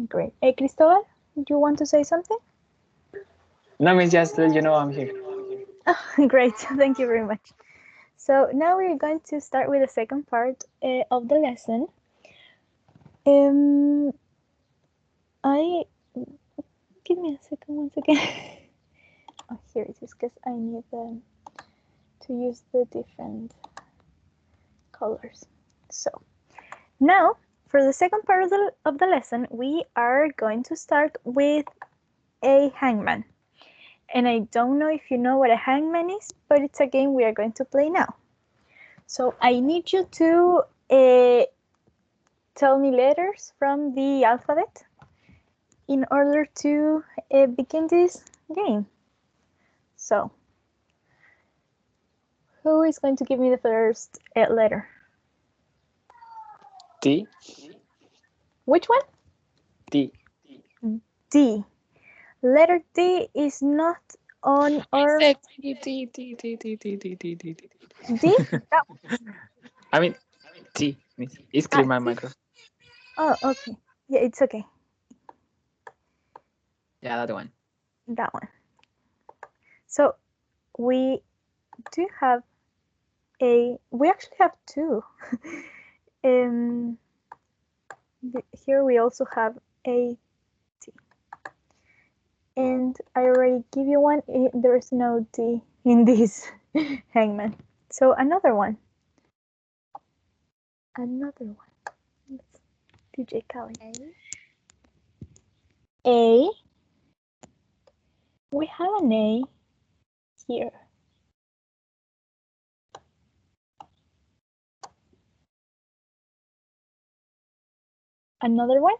Great. Hey, Cristobal, do you want to say something? No, Miss, just let you know I'm here. Oh, great. Thank you very much. So now we're going to start with the second part of the lesson. I give me a second once again. Oh, here it is, because I need to use the different colors. So now for the second part of the lesson, we are going to start with a hangman. And I don't know if you know what a hangman is, but it's a game we are going to play now. So I need you to tell me letters from the alphabet in order to begin this game. So, who is going to give me the first letter? T. Which one? T. D. Letter D is not on our... T, T, T, T, T, T, T, T, T, T. D? That one. I mean, T. Miss. It's Ah, clear my T. micro. Oh, okay. Yeah, it's okay. Yeah, that one. That one. So, we do have we actually have two. Here we also have a T. And I already give you one. There's no D in this hangman. So another one. Another one. DJ Khaled. A. We have an A here. Another one.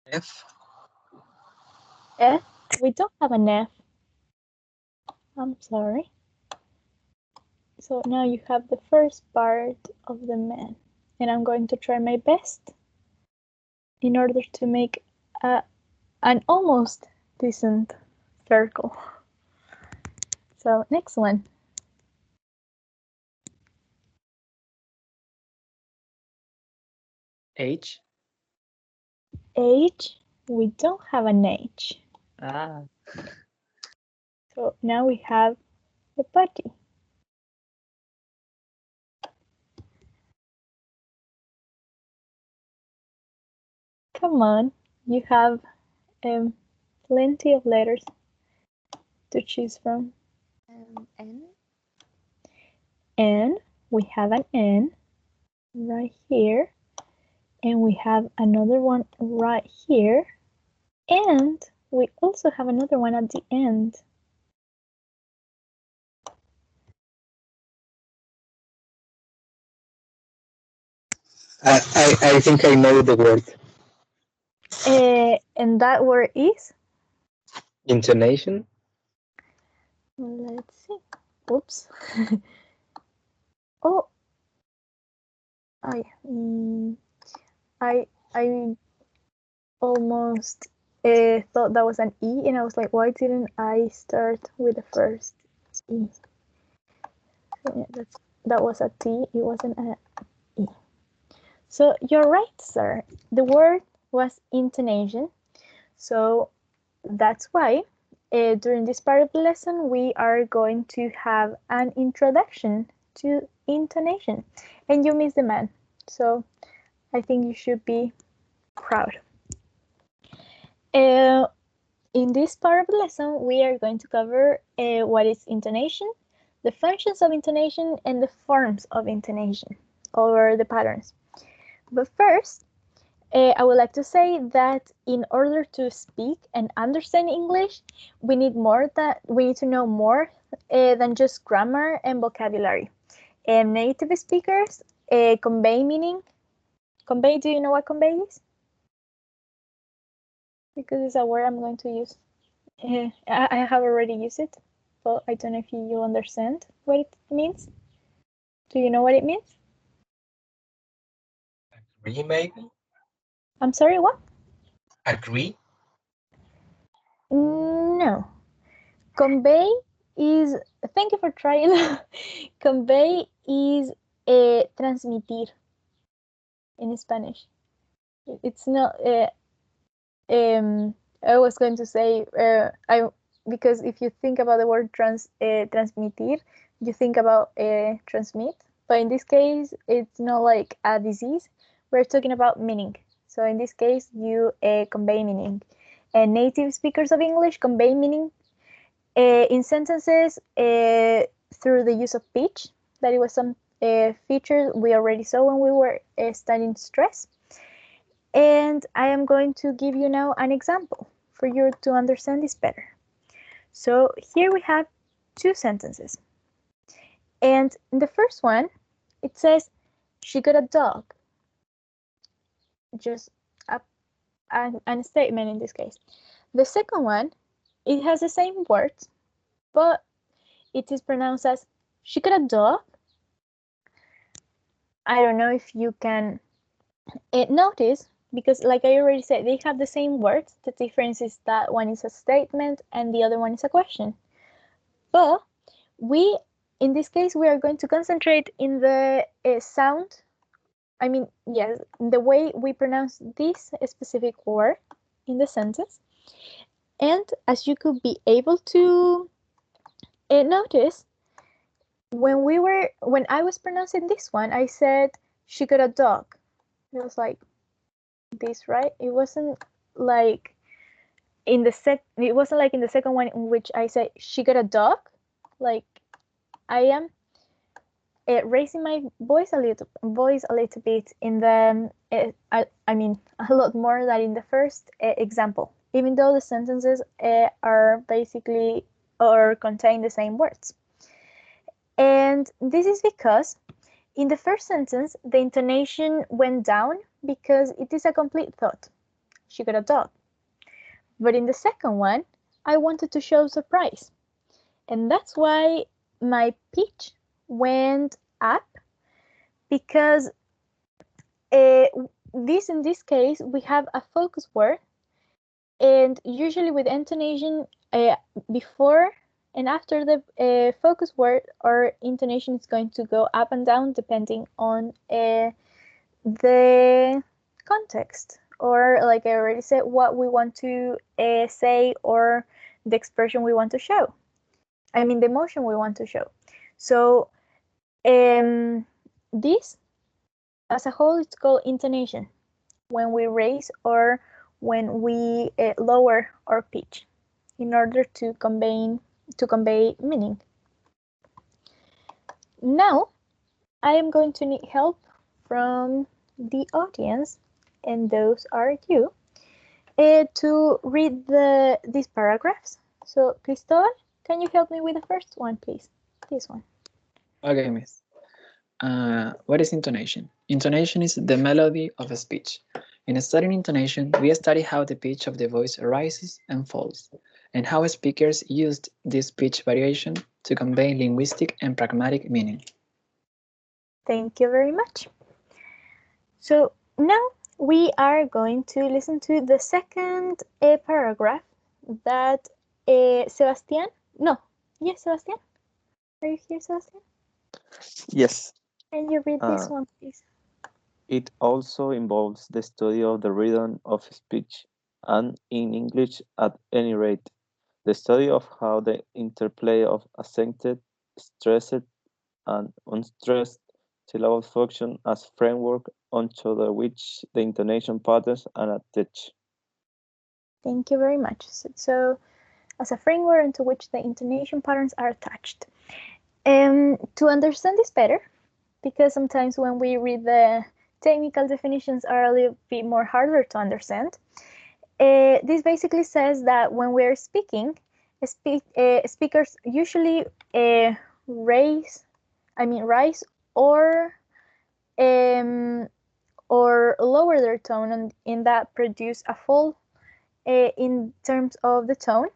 F. F. We don't have an F. I'm sorry. So now you have the first part of the man. And I'm going to try my best in order to make an almost decent circle. So next one. H. H. We don't have an H. Ah. So now we have the body. Come on, you have plenty of letters to choose from. N. And we have an N right here. And we have another one right here. And we also have another one at the end. I think I know the word. And that word is? Intonation. Let's see. Oops. Oh. I almost thought that was an E, and I was like, why didn't I start with the first E? So yeah, that was a T, it wasn't an E. So you're right, sir. The word was intonation. So that's why during this part of the lesson, we are going to have an introduction to intonation. And you missed the man. So I think you should be proud. In this part of the lesson, we are going to cover what is intonation, the functions of intonation, and the forms of intonation, or the patterns. But first, I would like to say that in order to speak and understand English, we need to know more than just grammar and vocabulary. Native speakers convey meaning. Convey, do you know what convey is? Because it's a word I'm going to use. I have already used it, but I don't know if you understand what it means. Do you know what it means? Agree, maybe? I'm sorry, what? Agree? No. Convey is, thank you for trying. Convey is transmitir in Spanish. It's not. I was going to say because if you think about the word transmitir, you think about transmit. But in this case, it's not like a disease. We're talking about meaning. So in this case, you convey meaning. Native speakers of English convey meaning in sentences through the use of pitch. That it was some feature we already saw when we were studying stress. And I am going to give you now an example for you to understand this better. So here we have two sentences. And in the first one, it says, she got a dog. Just a statement in this case. The second one, it has the same words, but it is pronounced as, she got a dog. I don't know if you can notice, because like I already said, they have the same words. The difference is that one is a statement and the other one is a question. But in this case, we are going to concentrate in the sound. I mean, yes, the way we pronounce this specific word in the sentence. And as you could be able to notice, when I was pronouncing this one, I said, she got a dog. It was like this, right? It wasn't like in the second one in which I said, she got a dog. Like, I am raising my voice a little bit in the I mean a lot more than in the first example, even though the sentences are basically or contain the same words. And this is because in the first sentence the intonation went down because it is a complete thought. She got a dog. But in the second one, I wanted to show surprise, and that's why my pitch went up, because in this case we have a focus word, and usually with intonation before and after the focus word, our intonation is going to go up and down depending on the context, or like I already said, what we want to say, or the expression we want to show. I mean the emotion we want to show. So this as a whole, it's called intonation, when we raise or when we lower our pitch in order to convey meaning. Now, I am going to need help from the audience, and those are you, to read these paragraphs. So, Cristobal, can you help me with the first one, please? This one. Okay, miss. What is intonation? Intonation is the melody of a speech. In studying intonation, we study how the pitch of the voice rises and falls, and how speakers used this pitch variation to convey linguistic and pragmatic meaning. Thank you very much. So now we are going to listen to the second paragraph that Sebastian. No, yes, Sebastian. Are you here, Sebastian? Yes. Can you read this one, please? It also involves the study of the rhythm of speech, and in English at any rate, the study of how the interplay of accented, stressed, and unstressed syllables function as framework onto which the intonation patterns are attached. Thank you very much. So as a framework into which the intonation patterns are attached. To understand this better, because sometimes when we read the technical definitions are a little bit more harder to understand, this basically says that when we're speaking, speakers usually rise or lower their tone, and in that produce a fall in terms of the tone.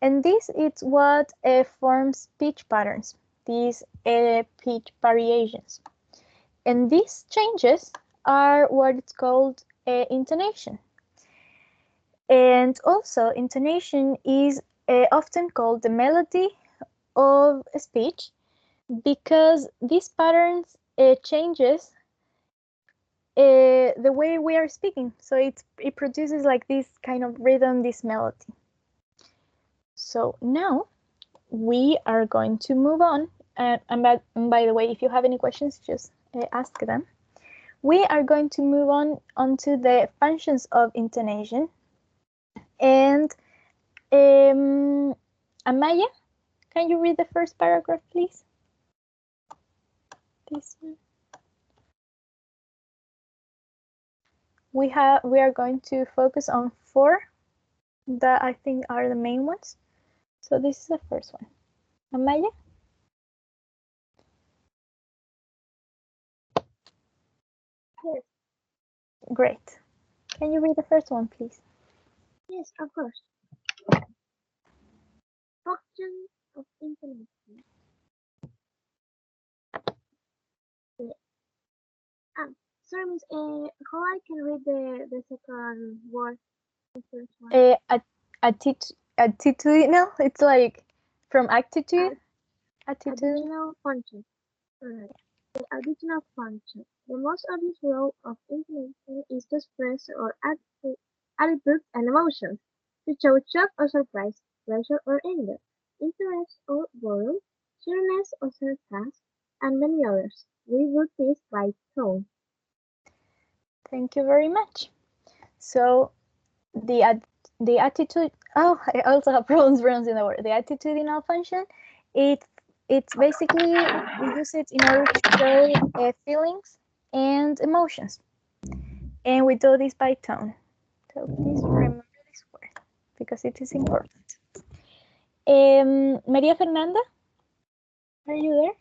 And this is what forms pitch patterns, these pitch variations. And these changes are what it's called intonation. And also, intonation is often called the melody of speech because these patterns changes the way we are speaking. So it produces like this kind of rhythm, this melody. So now we are going to move on. And by the way, if you have any questions, just ask them. We are going to move on onto the functions of intonation. And Amaya, can you read the first paragraph, please? This one. We are going to focus on 4 that I think are the main ones. So this is the first one. Amaya? Yes. Great. Can you read the first one, please? Yes, of course. Function of intonation. Sorry, Miss. How I can read the second word? The first one. Attitudinal. It's like from attitude. Additional function. Correct. The additional function. The most obvious role of intonation is to express or attitudes and emotions, to show shock or surprise, pleasure or anger, interest or boredom, cheeriness or sarcasm, and many others. We do this by tone. Thank you very much. So the attitude. Oh, I also have problems pronouncing the word. The attitudinal function. It's basically we use it in order to show feelings and emotions, and we do this by tone. So please remember this word because it is important. Maria Fernanda, are you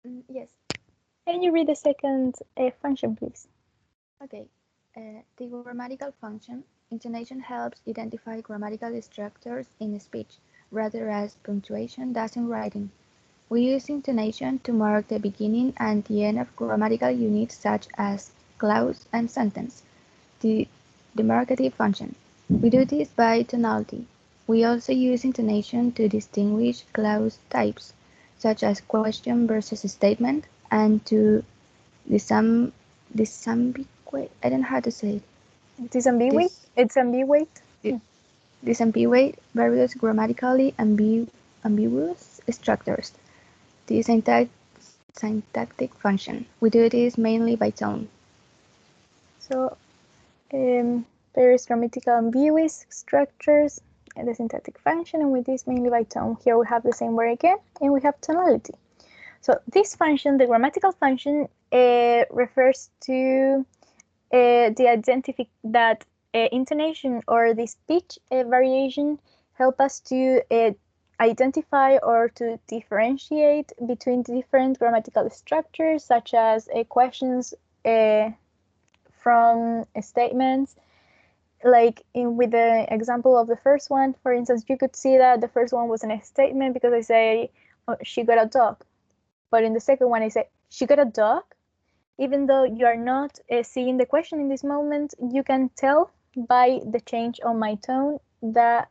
there? Yes. Can you read the second function, please? Okay. The grammatical function. Intonation helps identify grammatical structures in speech, rather as punctuation does in writing. We use intonation to mark the beginning and the end of grammatical units such as clause and sentence. The demarcative function. We do this by tonality. We also use intonation to distinguish clause types, such as question versus statement, and to disambiguate. I don't know how to say it. Disambiguate. It's ambiguate. Disambiguate various grammatically ambiguous structures. The syntactic function. We do this mainly by tone. So there is grammatical ambiguous structures and the syntactic function, and with this mainly by tone. Here we have the same word again, and we have tonality. So this function, the grammatical function, refers to that intonation or the speech variation help us to identify or to differentiate between the different grammatical structures, such as questions from statements. Like with the example of the first one, for instance, you could see that the first one was a statement because I say, oh, she got a dog. But in the second one, I say, she got a dog. Even though you are not seeing the question in this moment, you can tell by the change on my tone that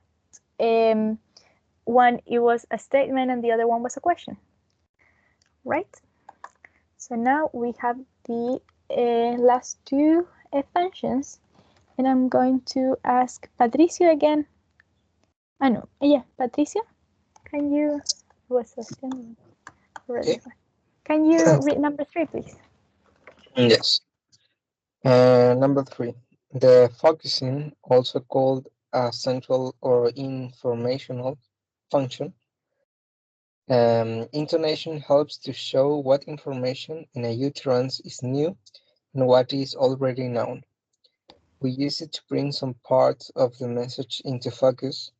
one, it was a statement and the other one was a question. Right? So now we have the last 2 functions. And I'm going to ask Patricio again. No, yeah, Patricio, can you? Okay. Can you read number 3, please? Yes. Number 3. The focusing, also called a central or informational function. Intonation helps to show what information in a utterance is new and what is already known. We use it to bring some parts of the message into focus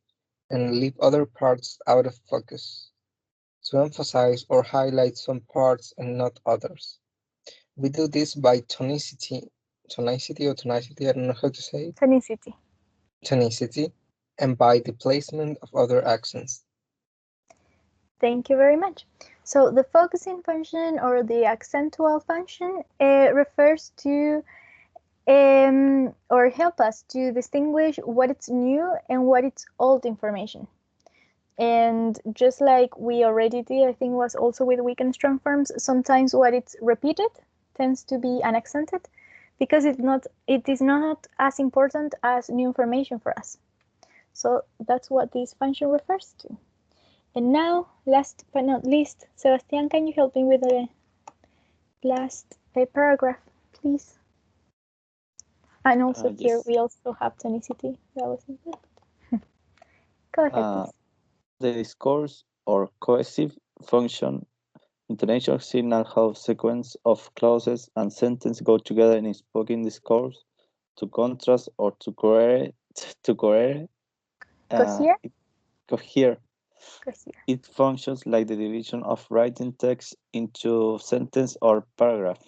and leave other parts out of focus, to emphasize or highlight some parts and not others. We do this by tonicity, I don't know how to say it. Tonicity. Tonicity, and by the placement of other accents. Thank you very much. So the focusing function or the accentual function refers to or help us to distinguish what is new and what is old information. And just like we already did, I think was also with weak and strong forms, sometimes what it's repeated tends to be unaccented because it is not as important as new information for us. So that's what this function refers to. And now, last but not least, Sebastian, can you help me with the last paragraph, please? And also here yes. we also have tonicity. That was important. Go ahead, please. The discourse or cohesive function intonation signal how sequence of clauses and sentences go together in spoken discourse to contrast or to cohere, Cohere? cohere. Cohere. It functions like the division of writing text into sentence or paragraph.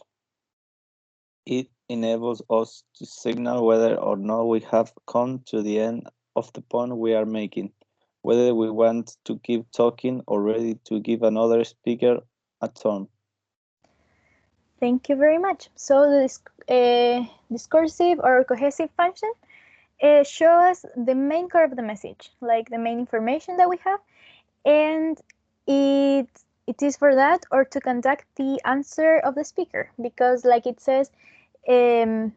It enables us to signal whether or not we have come to the end of the point we are making, whether we want to keep talking or ready to give another speaker a turn. Thank you very much. So the discursive or cohesive function shows the main core of the message, like the main information that we have, and it is for that or to conduct the answer of the speaker, because like it says, it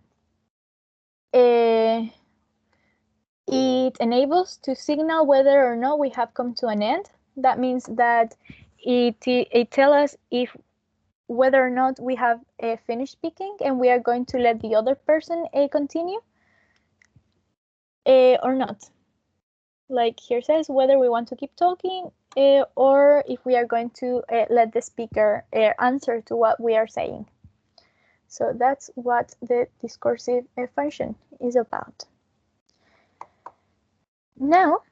enables to signal whether or not we have come to an end. That means that it tells us if whether or not we have finished speaking and we are going to let the other person continue or not. Like here says whether we want to keep talking or if we are going to let the speaker answer to what we are saying. So that's what the discursive function is about. Now,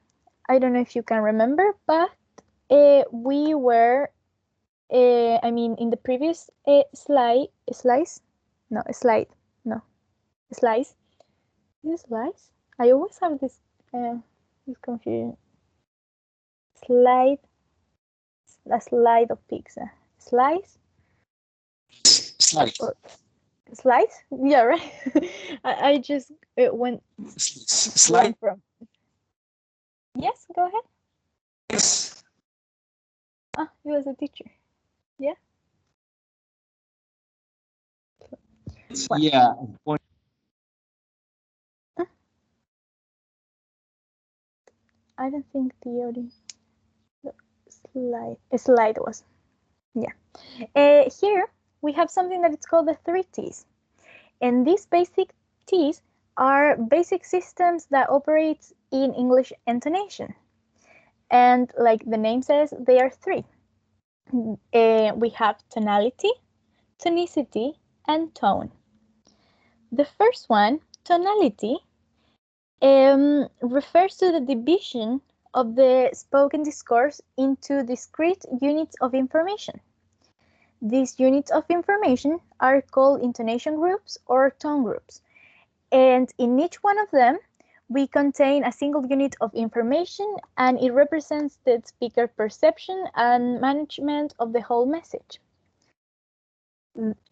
I don't know if you can remember, but we were, in the previous slide, I always have this confusion. A slide of pizza. Slice? Slide. Or slice? Yeah, right. I just went Slide. from. Yes, go ahead. Yes. Ah, he was a teacher. Yeah. Well, Yeah. I don't think the audience slide was. Yeah. Here we have something that it's called the 3 T's. And these basic T's are basic systems that operate in English intonation. And like the name says, they are 3. We have tonality, tonicity, and tone. The first one, tonality, refers to the division of the spoken discourse into discrete units of information. These units of information are called intonation groups or tone groups. And in each one of them, we contain a single unit of information, and it represents the speaker perception and management of the whole message.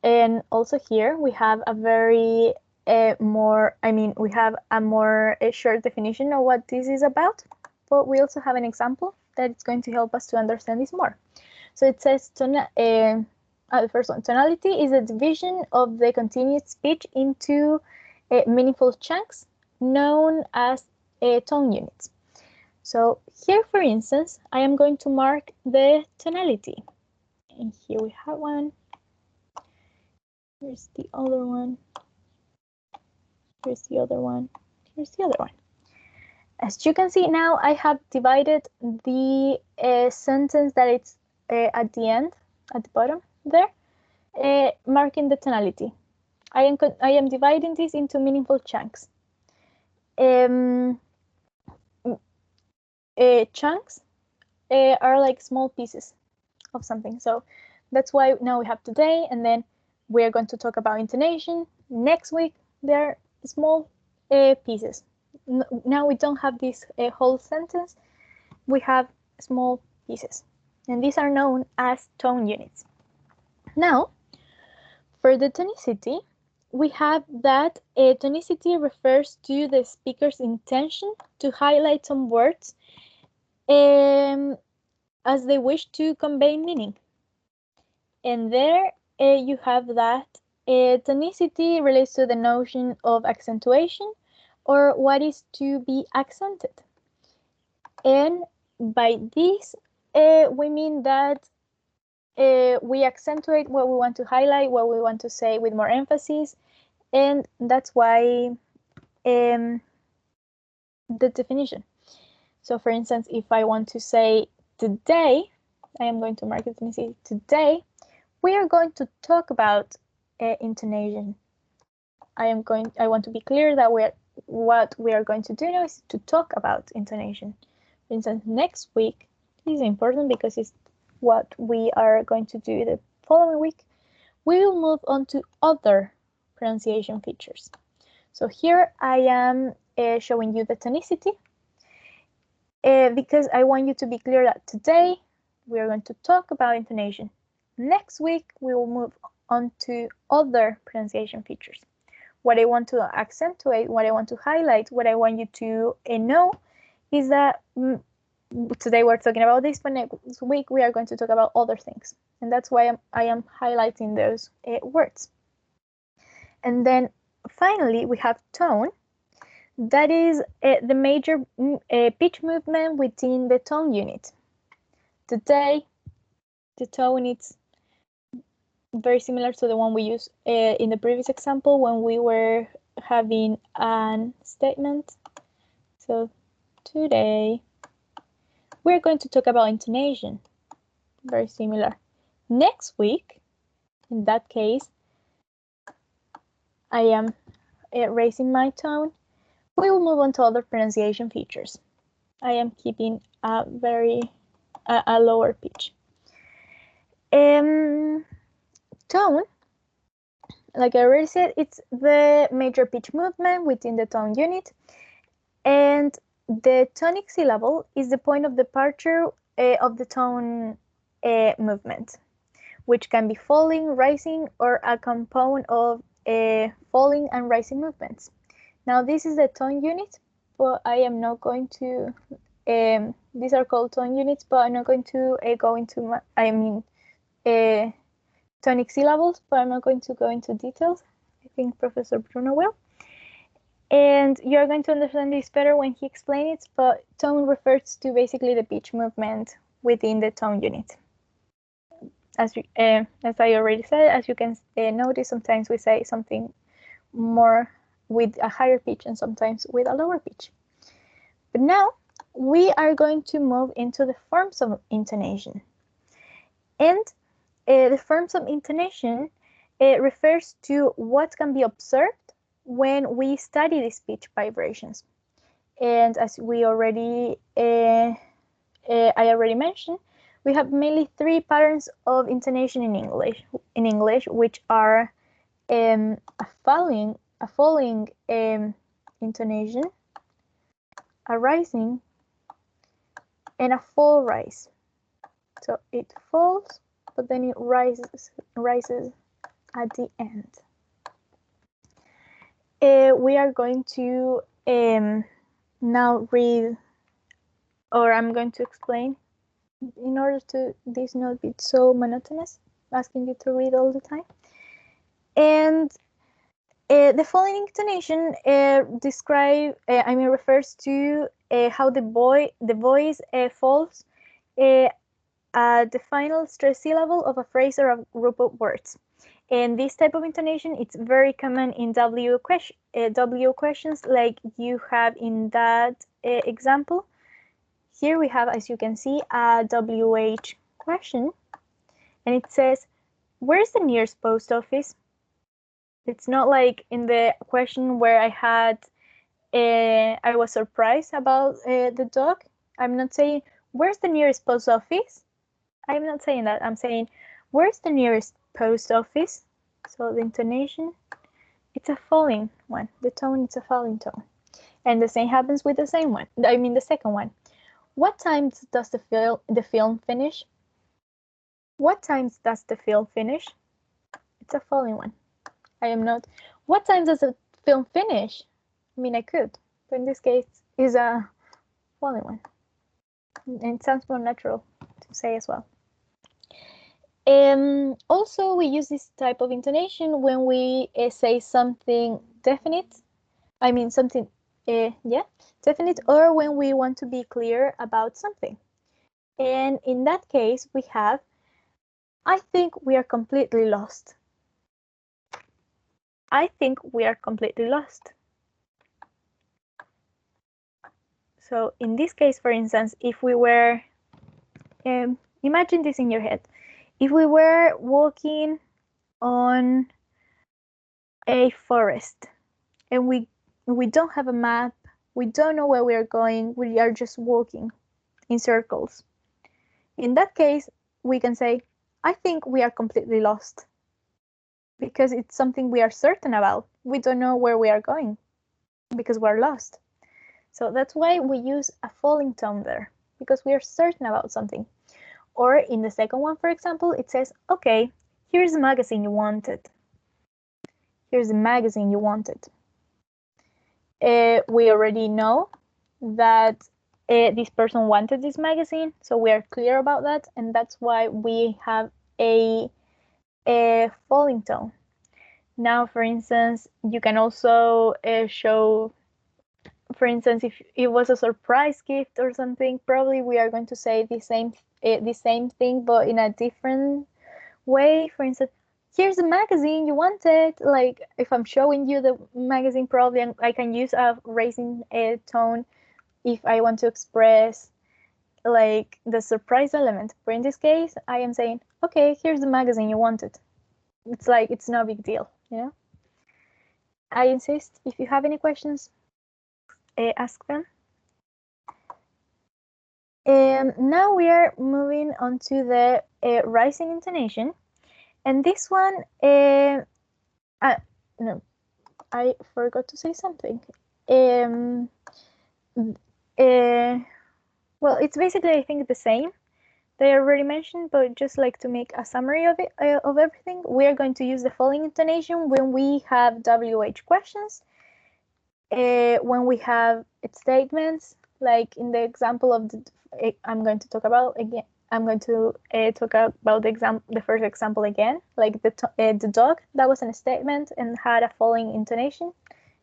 And also here we have a very we have a more short definition of what this is about, but we also have an example that is going to help us to understand this more. So it says, the first one, tonality is a division of the continued speech into meaningful chunks known as tone units. So here, for instance, I am going to mark the tonality. And here we have one. Here's the other one. Here's the other one. Here's the other one. As you can see now, I have divided the sentence that it's at the end, at the bottom there, marking the tonality. I am dividing this into meaningful chunks. Chunks are like small pieces of something. So that's why now we have today, and then we're going to talk about intonation. Next week, they're small pieces. Now we don't have this whole sentence. We have small pieces. And these are known as tone units. Now, for the tonicity, we have that tonicity refers to the speaker's intention to highlight some words as they wish to convey meaning. And there you have that. Tonicity relates to the notion of accentuation, or what is to be accented. And by this, we mean that we accentuate what we want to highlight, what we want to say with more emphasis, and that's why the definition. So for instance, if I want to say today, I am going to mark it and say today, we are going to talk about intonation. I want to be clear that what we are going to do now is to talk about intonation. For instance, next week, this is important because it's what we are going to do the following week. We will move on to other pronunciation features. So here I am showing you the tonicity because I want you to be clear that today we are going to talk about intonation. Next week, we will move on to other pronunciation features. What I want to accentuate, what I want to highlight, what I want you to know is that today we're talking about this, but next week we are going to talk about other things. And that's why I am highlighting those words. And then finally, we have tone. That is the major pitch movement within the tone unit. Today, the tone is very similar to the one we used in the previous example when we were having a statement. So today, we're going to talk about intonation. Very similar. Next week, in that case, I am raising my tone. We will move on to other pronunciation features. I am keeping a lower pitch. Tone, like I already said, it's the major pitch movement within the tone unit, and the tonic syllable is the point of departure of the tone movement, which can be falling, rising, or a compound of falling and rising movements. Now this is the tone unit, but I am not going to, these are called tone units, but I'm not going to go into, tonic syllables, but I'm not going to go into details. I think Professor Bruno will. And you're going to understand this better when he explains it, but tone refers to basically the pitch movement within the tone unit. As I already said, as you can notice, sometimes we say something more with a higher pitch and sometimes with a lower pitch. But now we are going to move into the forms of intonation. And the forms of intonation refers to what can be observed when we study the speech vibrations. And as we already, I already mentioned, we have mainly three patterns of intonation in English, which are a falling intonation, a rising, and a fall rise. So it falls, but then it rises at the end. We are going to now read, or I'm going to explain, in order to this not be so monotonous, asking you to read all the time. And the following intonation refers to how the voice falls at the final stress syllable of a phrase or a group of words. And this type of intonation, it's very common in W questions like you have in that example. Here we have, as you can see, a WH question, and it says, where's the nearest post office? It's not like in the question where I was surprised about the dog. I'm not saying, where's the nearest post office? I'm not saying that. I'm saying, where's the nearest post office? So the intonation, it's a falling one. The tone, it's a falling tone. And the same happens with the second one. What time does the film finish? What time does the film finish? It's a falling one. I am not. What time does the film finish? I mean, I could, but in this case, is a falling one. and it sounds more natural to say as well. Also, we use this type of intonation when we say something definite. I mean something, definite, or when we want to be clear about something. And in that case, we have, I think we are completely lost. I think we are completely lost. So in this case, for instance, if we were, imagine this in your head. If we were walking on a forest and we don't have a map, we don't know where we are going, we are just walking in circles. In that case, we can say, I think we are completely lost, because it's something we are certain about. We don't know where we are going because we're lost. So that's why we use a falling tone there, because we are certain about something. Or in the second one, for example, it says, okay, here's the magazine you wanted. Here's the magazine you wanted. We already know that this person wanted this magazine, so we are clear about that, and that's why we have a falling tone. Now, for instance, you can also show, for instance, if it was a surprise gift or something, probably we are going to say the same thing, but in a different way. For instance, here's the magazine you wanted. Like if I'm showing you the magazine, probably I can use a raising tone if I want to express like the surprise element. But in this case, I am saying, okay, here's the magazine you wanted. It's like, it's no big deal, you know? I insist, if you have any questions, ask them. Now we are moving on to the rising intonation. And this one, no, I forgot to say something. Well, it's basically, I think, the same. They already mentioned, but just like to make a summary of it, of everything, we are going to use the following intonation when we have WH questions, when we have statements, like in the example of I'm going to talk about again. I'm going to talk about the first example again, like the dog. That was a statement and had a following intonation.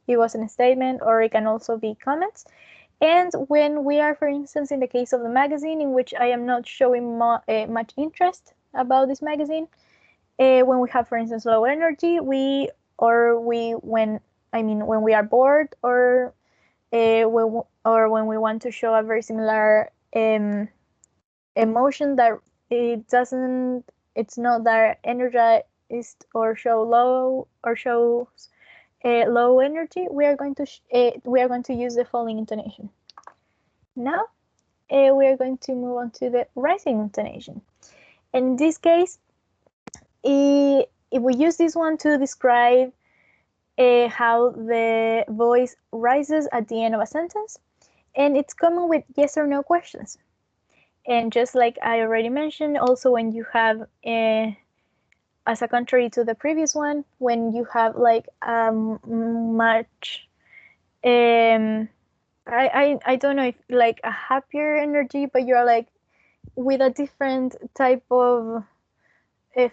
It was a statement, or it can also be comments. And when we are, for instance, in the case of the magazine, in which I am not showing much interest about this magazine, when we have, for instance, low energy, when we are bored, or when we want to show a very similar emotion that it's not that energized or shows low energy, we are going to use the following intonation. Now we are going to move on to the rising intonation. In this case, if we use this one to describe how the voice rises at the end of a sentence, and it's common with yes or no questions. And just like I already mentioned, also when you have as a contrary to the previous one, when you have like much I don't know if like a happier energy, but you're like with a different type of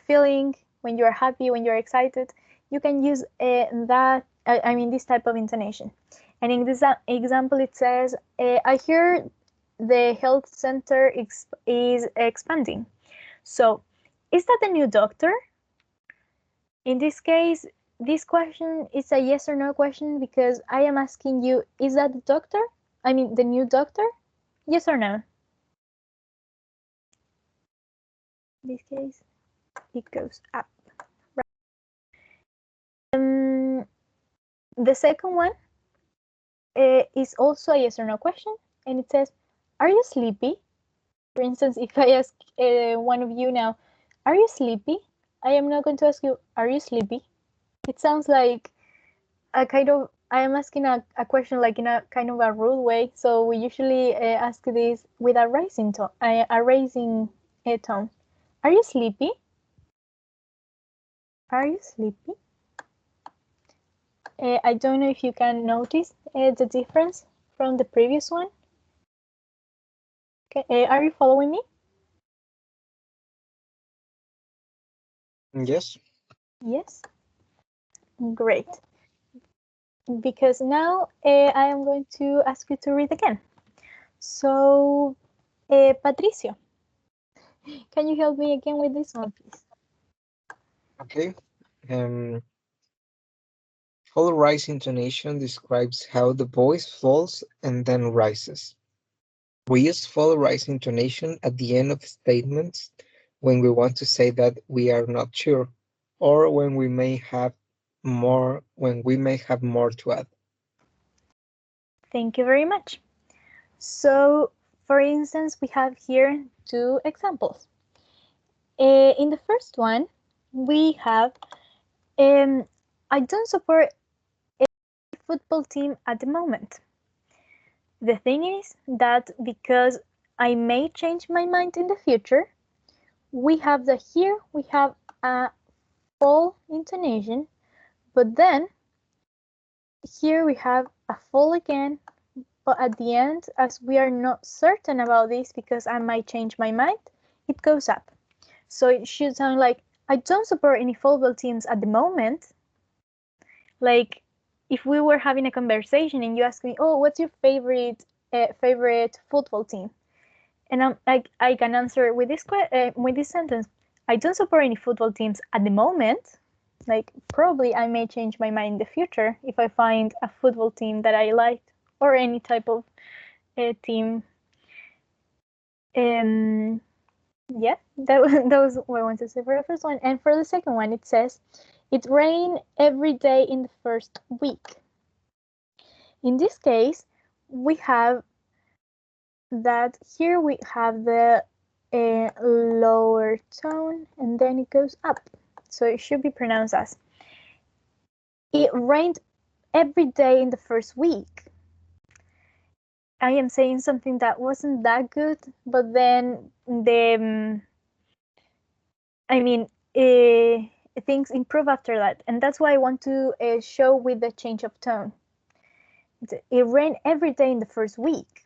feeling when you're happy, when you're excited, you can use this type of intonation. And in this example, it says, I hear the health center is expanding. So, is that the new doctor? In this case, this question is a yes or no question, because I am asking you, is that the doctor? I mean, the new doctor? Yes or no? In this case, it goes up. Right. The second one is also a yes or no question, and it says, are you sleepy? For instance, if I ask one of you now, are you sleepy? I am not going to ask you, are you sleepy? It sounds like a kind of, I am asking a question like in a kind of a rude way. So we usually ask this with a raising tone. Tone. Are you sleepy? Are you sleepy? I don't know if you can notice the difference from the previous one. Okay, are you following me? Yes. Yes. Great. Because now I am going to ask you to read again. So, Patricio, can you help me again with this one, please? Okay. Full rise intonation describes how the voice falls and then rises. We use full rise intonation at the end of statements when we want to say that we are not sure, or when we may have more to add. Thank you very much. So, for instance, we have here two examples. In the first one, we have I don't support a football team at the moment. The thing is that because I may change my mind in the future, we have a full intonation, but then here we have a full again, but at the end, as we are not certain about this because I might change my mind, it goes up. So it should sound like, I don't support any football teams at the moment. Like if we were having a conversation and you ask me, oh, what's your favorite football team? And I can answer with this sentence, I don't support any football teams at the moment. Like probably I may change my mind in the future if I find a football team that I like or any type of team. Yeah, that was what I wanted to say for the first one. And for the second one, it says, it rained every day in the first week. In this case, we have that here we have the lower tone and then it goes up. So it should be pronounced as, it rained every day in the first week. I am saying something that wasn't that good, but then things improve after that. And that's why I want to show with the change of tone. It rained every day in the first week.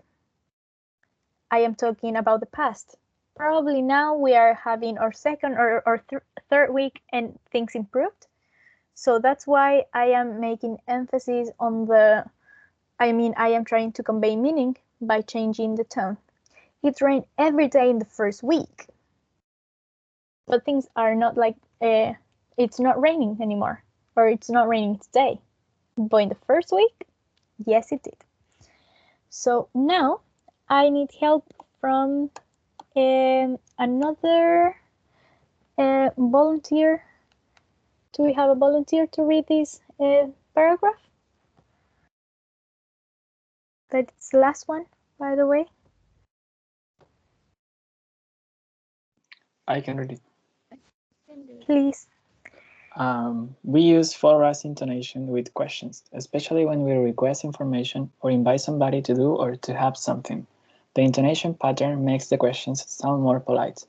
I am talking about the past. Probably now we are having our second or third week and things improved. So that's why I am making emphasis on I am trying to convey meaning by changing the tone. It rained every day in the first week. But things are not like, it's not raining anymore, or it's not raining today. But in the first week, yes, it did. So now I need help from another volunteer. Do we have a volunteer to read this paragraph? That's the last one, by the way. I can read it. Please. We use full rise intonation with questions, especially when we request information or invite somebody to do or to have something. The intonation pattern makes the questions sound more polite.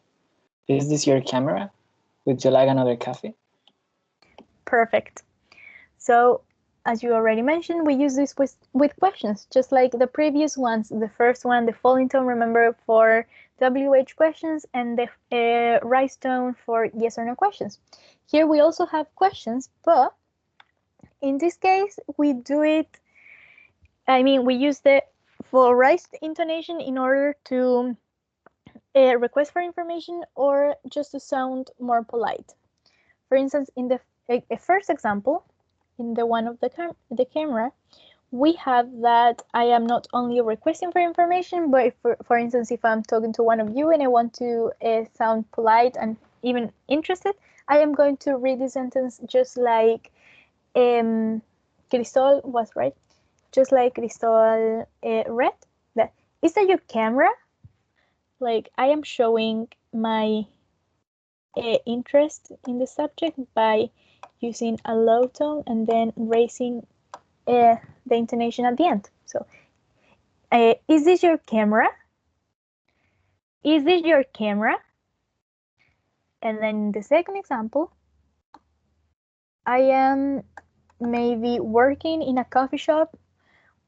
Is this your camera? Would you like another coffee? Perfect. So, as you already mentioned, we use this with questions, just like the previous ones. The first one, the falling tone, remember, for WH questions, and the rise tone for yes or no questions. Here we also have questions, but in this case, we use the full rise intonation in order to request for information or just to sound more polite. For instance, in the first example, in the one of the camera, we have that I am not only requesting for information, but if, for instance, if I'm talking to one of you and I want to sound polite and even interested, I am going to read the sentence just like Cristol was, right? Just like Cristol read. That, is that your camera? Like I am showing my interest in the subject by using a low tone and then raising the intonation at the end. So, is this your camera? Is this your camera? And then the second example, I am maybe working in a coffee shop,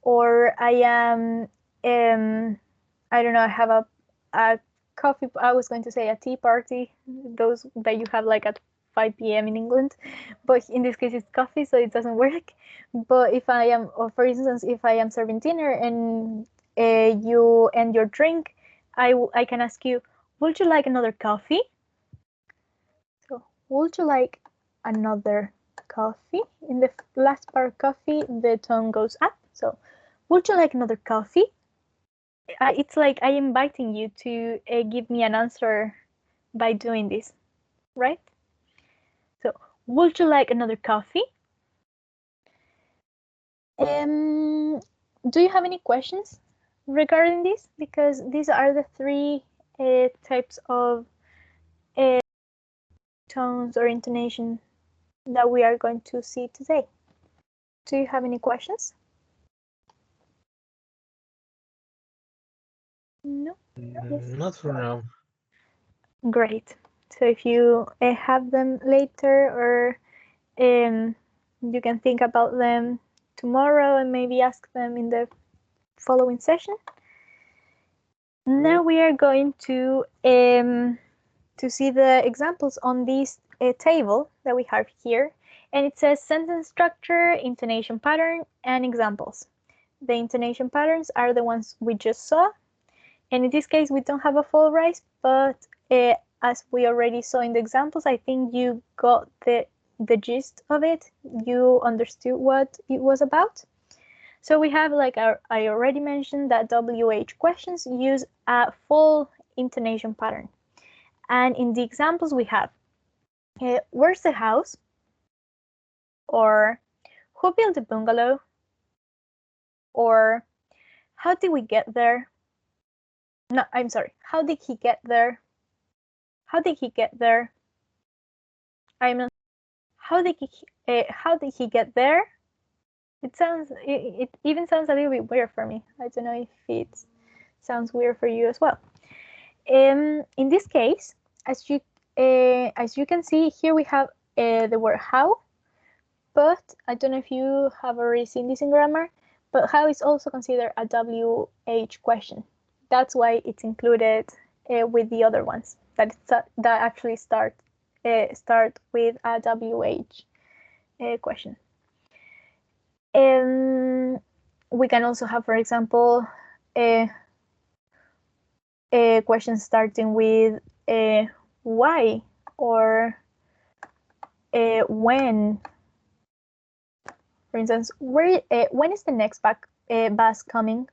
or I am, I don't know, I have a coffee, I was going to say a tea party, those that you have like at 5 p.m. in England, but in this case it's coffee, so it doesn't work. But if I am, or for instance, if I am serving dinner and you end your drink, I can ask you, would you like another coffee? So, would you like another coffee? In the last part, coffee, the tone goes up. So, would you like another coffee? It's like I am inviting you to give me an answer by doing this, right? So, would you like another coffee? Do you have any questions regarding this? Because these are the three types of tones or intonation that we are going to see today. Do you have any questions? No? Yes. Not for now. Great. So if you have them later, or you can think about them tomorrow and maybe ask them in the following session. Now we are going to see the examples on this table that we have here, and it says sentence structure, intonation pattern, and examples. The intonation patterns are the ones we just saw, and in this case we don't have a full rise, but as we already saw in the examples, I think you got the gist of it. You understood what it was about. So we have, like I already mentioned, that WH questions use a full intonation pattern. And in the examples we have, where's the house? Or who built the bungalow? Or how did we get there? No, I'm sorry. How did he get there? How did he get there? I'm not. How did he get there? It even sounds a little bit weird for me. I don't know if it sounds weird for you as well. In this case, as you can see here, we have the word how, but I don't know if you have already seen this in grammar, but how is also considered a WH question. That's why it's included with the other ones that actually start with a WH question. We can also have, for example, a question starting with why or when. For instance, when is the next bus coming?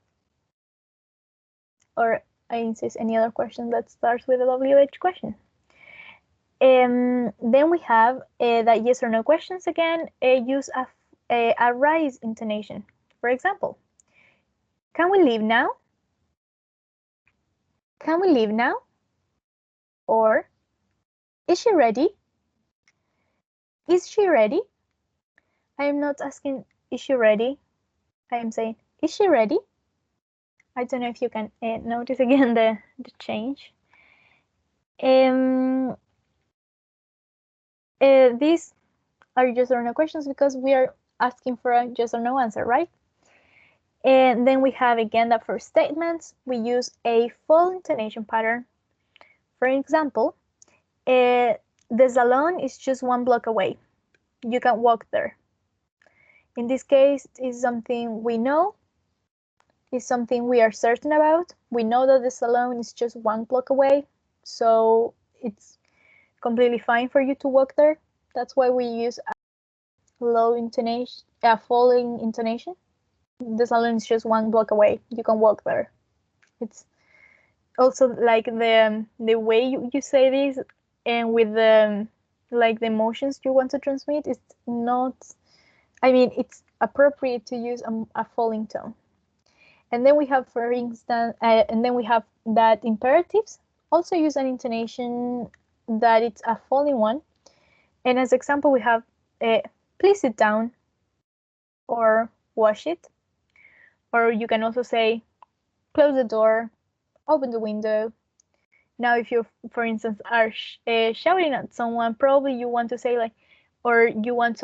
Or I insist, any other question that starts with a WH question. Then we have that yes or no questions again use a rise intonation. For example, can we leave now? Can we leave now? Or is she ready? Is she ready? I am not asking, is she ready? I am saying, is she ready? I don't know if you can notice again the change. These are yes or no questions because we are asking for a yes or no answer, right? And then we have again that for statements, we use a full intonation pattern. For example, the salon is just 1 block away. You can walk there. In this case, it's something we know, it's something we are certain about. We know that the salon is just 1 block away, so it's completely fine for you to walk there. That's why we use a low intonation, a falling intonation. The salon is just 1 block away. You can walk there. It's also like the way you say this, and with the like the emotions you want to transmit, it's not. I mean, it's appropriate to use a falling tone. And then we have, for instance, and then we have that imperatives also use an intonation that it's a falling one. And as example, we have please sit down, or wash it. Or you can also say close the door, open the window. Now, if you, for instance, are shouting at someone, probably you want to say like, or you want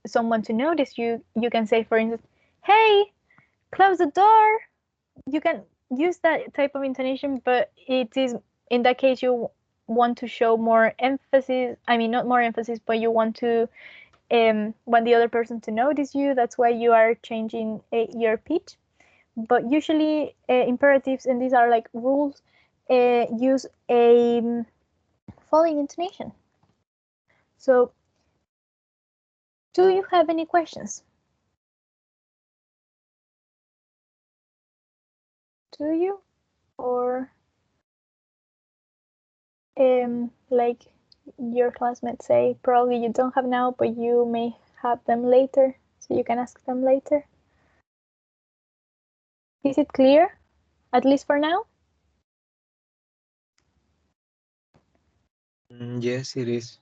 someone to notice you. You can say, for instance, hey, close the door. You can use that type of intonation, but it is in that case you want to show more emphasis. I mean, not more emphasis, but you want to want the other person to notice you. That's why you are changing your pitch. But usually imperatives, and these are like rules, use a falling intonation. So, do you have any questions? Do you? Or like your classmates say, probably you don't have now, but you may have them later, so you can ask them later. Is it clear, at least for now? Yes, it is.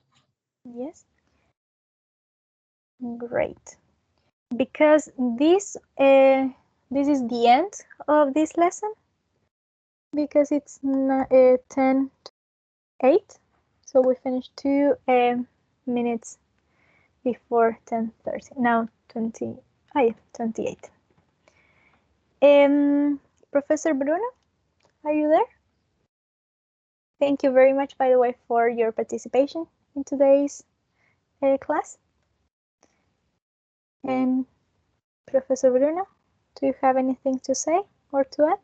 Yes. Great. Because this is the end of this lesson, because it's 10 to 8, so we finished 2 minutes before 10:30. Now 28. Professor Bruno, are you there? Thank you very much, by the way, for your participation in today's class. And Professor Bruno, do you have anything to say or to add?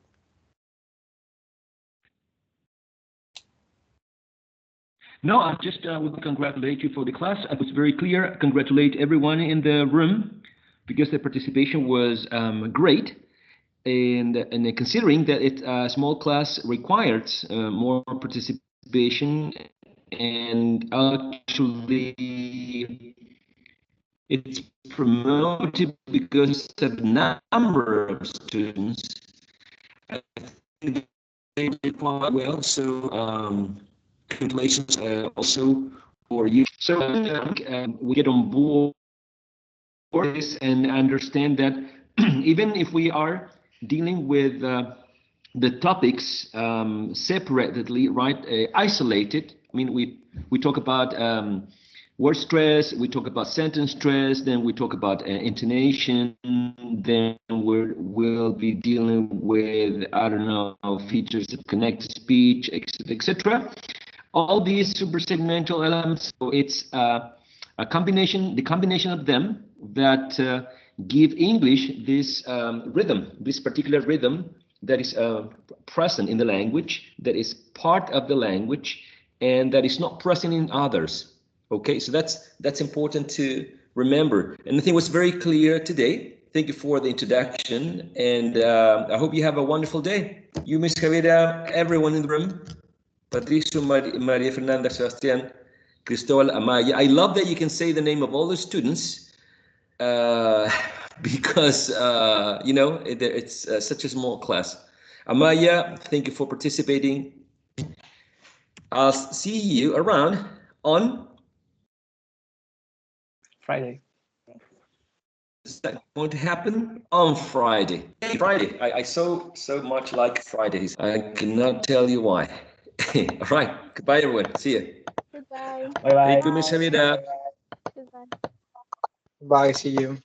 No, I just would congratulate you for the class. It was very clear. Congratulate everyone in the room because the participation was great. And considering that it's a small class required more participation, and actually it's promoted because of number of students. I think they did quite well. So congratulations also for you. So we get on board this and understand that even if we are dealing with the topics separately, right, isolated. I mean, we talk about word stress, we talk about sentence stress, then we talk about intonation, then we'll be dealing with, I don't know, features of connected speech, etc. All these super segmental elements, so it's a combination, the combination of them that give English this rhythm, this particular rhythm that is present in the language, that is part of the language, and that is not present in others. Okay, so that's important to remember. And I think it was very clear today. Thank you for the introduction, and I hope you have a wonderful day. You, Miss Javiera, everyone in the room, Patricio, Maria Fernanda, Sebastian, Cristobal, Amaya. I love that you can say the name of all the students because, you know, it's such a small class. Amaya, thank you for participating. I'll see you around on Friday. Is that going to happen on Friday? Friday. I so much like Fridays. I cannot tell you why. All right. Goodbye, everyone. See you. Goodbye. Bye bye. Thank you, Miss Hamida. Goodbye. Bye, see you.